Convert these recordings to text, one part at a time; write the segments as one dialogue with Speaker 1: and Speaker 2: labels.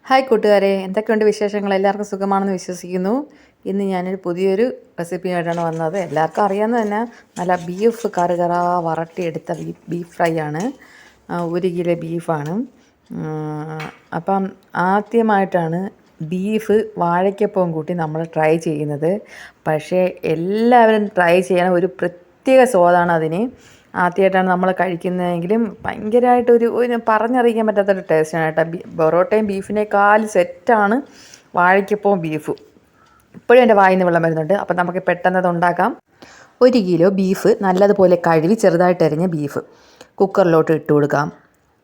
Speaker 1: Hi കൂട്ടുകാരെ, എന്തൊക്കെയുണ്ട് വിശേഷങ്ങൾ? എല്ലാവർക്കും സുഖമാണെന്ന് വിശ്വസിക്കുന്നു. ഇന്ന് ഞാനൊരു പുതിയൊരു റെസിപ്പിയായിട്ടാണ് വന്നത്. എല്ലാവർക്കും അറിയാവുന്ന തന്നെ നല്ല ബീഫ് കറുകറ വരട്ടിയെടുത്ത ബീഫ് ഫ്രൈ ആണ്. 1 കിലോ ബീഫാണ്. അപ്പം ആദ്യമായിട്ടാണ് ബീഫ് വാഴയ്ക്കൊപ്പം കൂട്ടി നമ്മൾ ട്രൈ ചെയ്യുന്നത്. പക്ഷേ എല്ലാവരും ട്രൈ ചെയ്യണ ഒരു പ്രത്യേക സ്വാദാണ് അതിന്. ആദ്യമായിട്ടാണ് നമ്മൾ കഴിക്കുന്നതെങ്കിലും ഭയങ്കരമായിട്ടൊരു പറഞ്ഞറിയിക്കാൻ പറ്റാത്തൊരു ടേസ്റ്റാണ് കേട്ടോ. പൊറോട്ടയും ബീഫിനേക്കാൾ സെറ്റാണ് വാഴയ്ക്കൊപ്പം ബീഫ്. ഇപ്പോഴും എൻ്റെ വായിൽ നിന്ന് വെള്ളം വരുന്നുണ്ട്. അപ്പം നമുക്ക് പെട്ടെന്നത് ഉണ്ടാക്കാം. 1 കിലോ ബീഫ് നല്ലതുപോലെ കഴുകി ചെറുതായിട്ട് അരിഞ്ഞ ബീഫ് കുക്കറിലോട്ട് ഇട്ട് കൊടുക്കാം.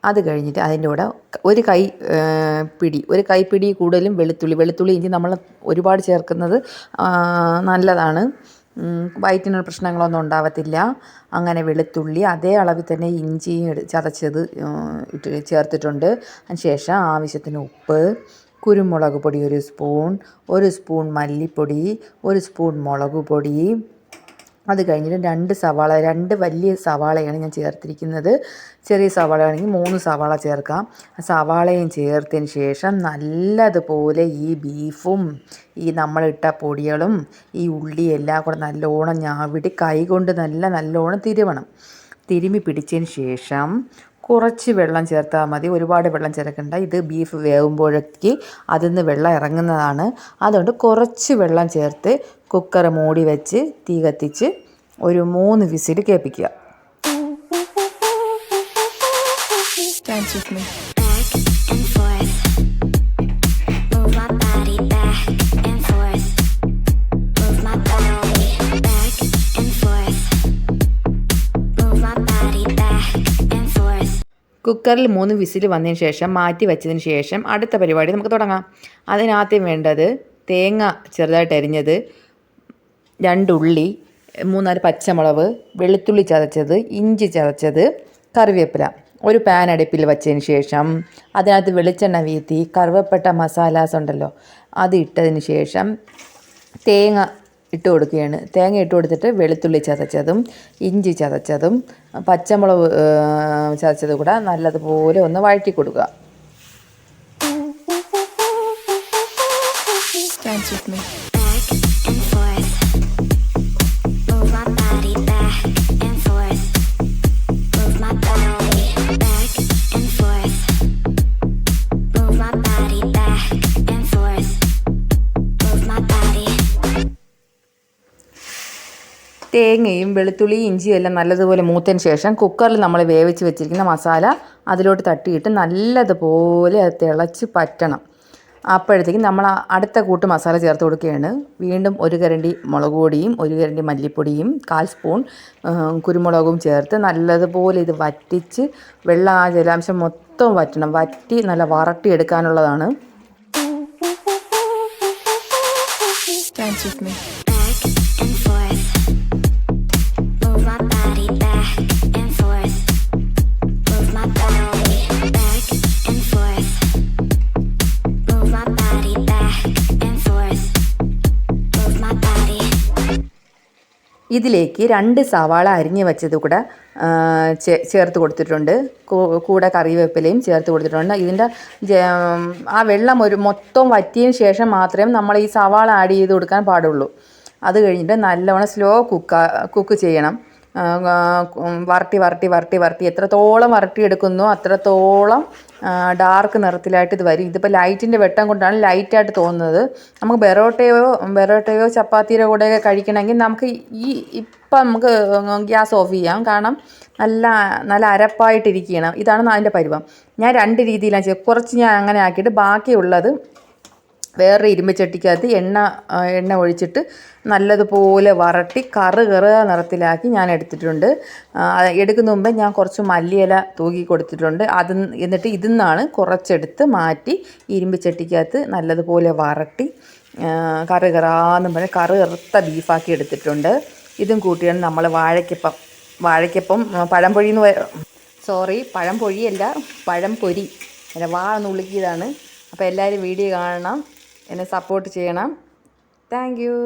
Speaker 1: അത് കഴിഞ്ഞിട്ട് അതിൻ്റെ കൂടെ ഒരു കൈപ്പിടി കൂടുതലും വെളുത്തുള്ളി ഇഞ്ചി നമ്മൾ ഒരുപാട് ചേർക്കുന്നത് നല്ലതാണ്. വയറ്റിനുള്ള പ്രശ്നങ്ങളൊന്നും ഉണ്ടാവത്തില്ല. അങ്ങനെ വെളുത്തുള്ളി അതേ അളവിൽ തന്നെ ഇഞ്ചിയും ചതച്ചത് ചേർത്തിട്ടുണ്ട്. അതിനുശേഷം ആവശ്യത്തിന് ഉപ്പ്, കുരുമുളക് പൊടി 1 സ്പൂൺ മല്ലിപ്പൊടി, 1 സ്പൂൺ മുളക് പൊടി. അത് കഴിഞ്ഞിട്ട് 2 വലിയ സവാളയാണ് ഞാൻ ചേർത്തിരിക്കുന്നത്. ചെറിയ സവാളയാണെങ്കിൽ 3 സവാള ചേർക്കാം. സവാളയും ചേർത്തതിന് ശേഷം നല്ലതുപോലെ ഈ ബീഫും ഈ നമ്മളിട്ട പൊടികളും ഈ ഉള്ളി എല്ലാം കൂടെ നല്ലോണം ഞാവിടി കൈകൊണ്ട് നല്ലോണം തിരുമ്മി പിടിച്ചതിന് ശേഷം കുറച്ച് വെള്ളം ചേർത്താൽ മതി. ഒരുപാട് വെള്ളം ചേർക്കണ്ട. ഇത് ബീഫ് വേകുമ്പോഴേക്ക് അതിൽ നിന്ന് വെള്ളം ഇറങ്ങുന്നതാണ്. അതുകൊണ്ട് കുറച്ച് വെള്ളം ചേർത്ത് കുക്കർ മൂടി വെച്ച് തീ കത്തിച്ച് ഒരു 3 വിസിൽ കേൾപ്പിക്കുക. കുക്കറിൽ 3 വിസിൽ വന്നതിന് ശേഷം മാറ്റി വെച്ചതിന് ശേഷം അടുത്ത പരിപാടി നമുക്ക് തുടങ്ങാം. അതിനാദ്യം വേണ്ടത് തേങ്ങ ചെറുതായിട്ട് അരിഞ്ഞത്, 2 ഉള്ളി, 3-4 പച്ചമുളക്, വെളുത്തുള്ളി ചതച്ചത്, ഇഞ്ചി ചതച്ചത്, കറിവേപ്പില. ഒരു പാൻ അടുപ്പിൽ വെച്ചതിന് ശേഷം അതിനകത്ത് വെളിച്ചെണ്ണ വീഴ്ത്തി കറുവപ്പട്ട മസാലാസ് ഉണ്ടല്ലോ അത് ഇട്ടതിന് ശേഷം തേങ്ങ ഇട്ട് കൊടുക്കുകയാണ്. തേങ്ങ ഇട്ട് കൊടുത്തിട്ട് വെളുത്തുള്ളി ചതച്ചതും ഇഞ്ചി ചതച്ചതും പച്ചമുളക് ചതച്ചതും കൂടെ നല്ലതുപോലെ ഒന്ന് വഴറ്റി കൊടുക്കുക. തേങ്ങയും വെളുത്തുള്ളിയും ഇഞ്ചിയും എല്ലാം നല്ലതുപോലെ മൂത്തതിന് ശേഷം കുക്കറിൽ നമ്മൾ വേവിച്ച് വെച്ചിരിക്കുന്ന മസാല അതിലോട്ട് തട്ടിയിട്ട് നല്ലതുപോലെ അത് തിളച്ച് പറ്റണം. അപ്പോഴത്തേക്കും നമ്മൾ അടുത്ത കൂട്ട് മസാല ചേർത്ത് കൊടുക്കുകയാണ്. വീണ്ടും 1 കരണ്ടി മുളക് പൊടിയും 1 കരണ്ടി മല്ലിപ്പൊടിയും 1/4 സ്പൂൺ കുരുമുളകും ചേർത്ത് നല്ലതുപോലെ ഇത് വറ്റിച്ച് ജലാംശം മൊത്തം വറ്റി നല്ല വരട്ടിയെടുക്കാനുള്ളതാണ്. ഇതിലേക്ക് 2 സവാള അരിഞ്ഞ് വെച്ചത് കൂടെ ചേർത്ത് കൊടുത്തിട്ടുണ്ട്. കൂടെ കറിവേപ്പിലയും ചേർത്ത് കൊടുത്തിട്ടുണ്ട്. ഇതിൻ്റെ ആ വെള്ളം മൊത്തം വറ്റിയതിന് ശേഷം മാത്രമേ നമ്മൾ ഈ സവാള ആഡ് ചെയ്ത് കൊടുക്കാൻ പാടുള്ളൂ. അത് കഴിഞ്ഞിട്ട് നല്ലവണ്ണം സ്ലോ കുക്ക് ചെയ്യണം. വരട്ടി എത്രത്തോളം വരട്ടിയെടുക്കുന്നോ അത്രത്തോളം ഡാർക്ക് നിറത്തിലായിട്ട് ഇത് വരും. ഇതിപ്പോൾ ലൈറ്റിൻ്റെ വെട്ടം കൊണ്ടാണ് ലൈറ്റായിട്ട് തോന്നുന്നത്. നമുക്ക് ബെറോട്ടയോ ചപ്പാത്തിയുടെ കൂടെയൊക്കെ കഴിക്കണമെങ്കിൽ നമുക്ക് ഇപ്പം നമുക്ക് ഗ്യാസ് ഓഫ് ചെയ്യാം. കാരണം നല്ല അരപ്പായിട്ടിരിക്കണം. ഇതാണ് അതിൻ്റെ പരുവം. ഞാൻ 2 രീതിയിലാണ് ചെയ്യുക. കുറച്ച് ഞാൻ അങ്ങനെ ആക്കിയിട്ട് ബാക്കിയുള്ളത് വേറെ ഇരുമ്പ് ചട്ടിക്കകത്ത് എണ്ണ ഒഴിച്ചിട്ട് നല്ലതുപോലെ വരട്ടി കറുകറ നിറത്തിലാക്കി ഞാൻ എടുത്തിട്ടുണ്ട്. എടുക്കുന്ന മുമ്പേ ഞാൻ കുറച്ച് മല്ലിയില തൂക്കി കൊടുത്തിട്ടുണ്ട്. എന്നിട്ട് ഇതിൽ നിന്നാണ് കുറച്ചെടുത്ത് മാറ്റി ഇരുമ്പ് ചട്ടിക്കകത്ത് നല്ലതുപോലെ വരട്ടി കറുകറാന്നും പറഞ്ഞ് കറുകറുത്ത ബീഫാക്കി എടുത്തിട്ടുണ്ട്. ഇതും കൂട്ടിയാണ് നമ്മൾ വാഴയ്ക്കൊപ്പം പഴംപൊഴിയല്ല പഴംപൊരി എൻ്റെ നുള്ളിക്കിയതാണ്. അപ്പോൾ എല്ലാവരും വീഡിയോ കാണണം, എന്നെ സപ്പോർട്ട് ചെയ്യണം. Thank you.